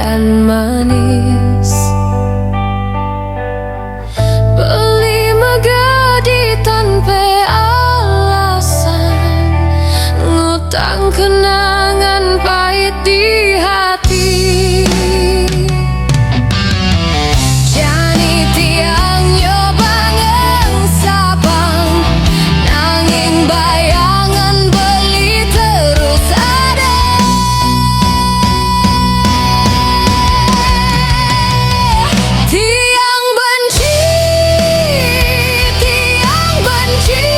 dan manis. Beli megadi tanpa alasan, ngutang kenangan pahit di hati. Jani tiang nyoba ngengsabang, nanging bayangan beli terus ada. Tiang benci, tiang benci,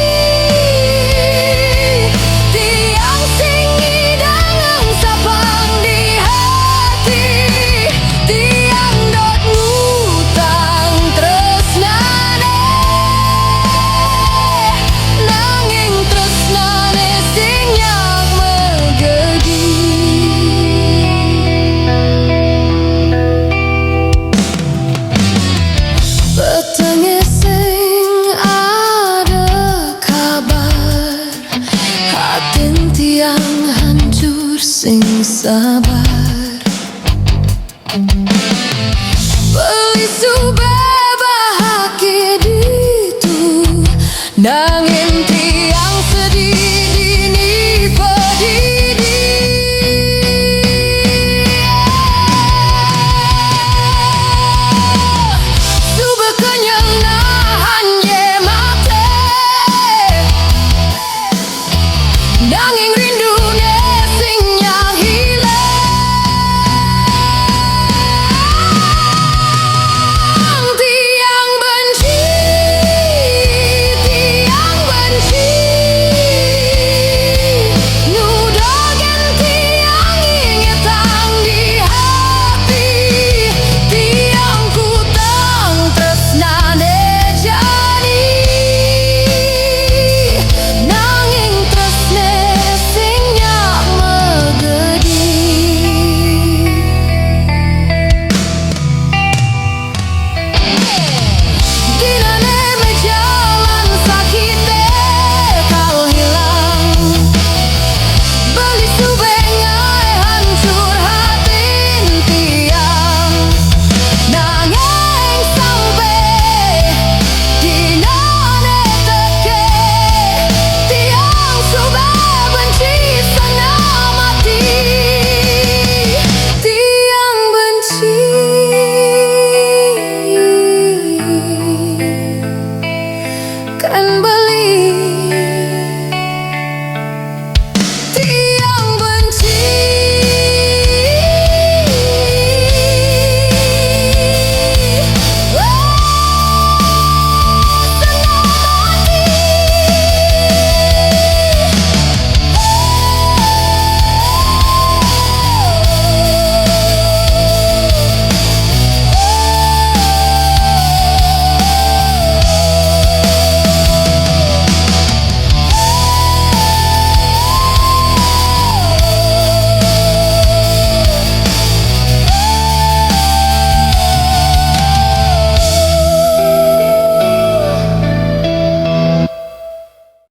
tiang singi dan ngengsabang di hati. Tiang dot ngutang tresnane, nanging tresnane sing nyak megedi. Petenge sing ada kabar, hatin tiang hancur sing sabar. Beli sube bahagia ditu.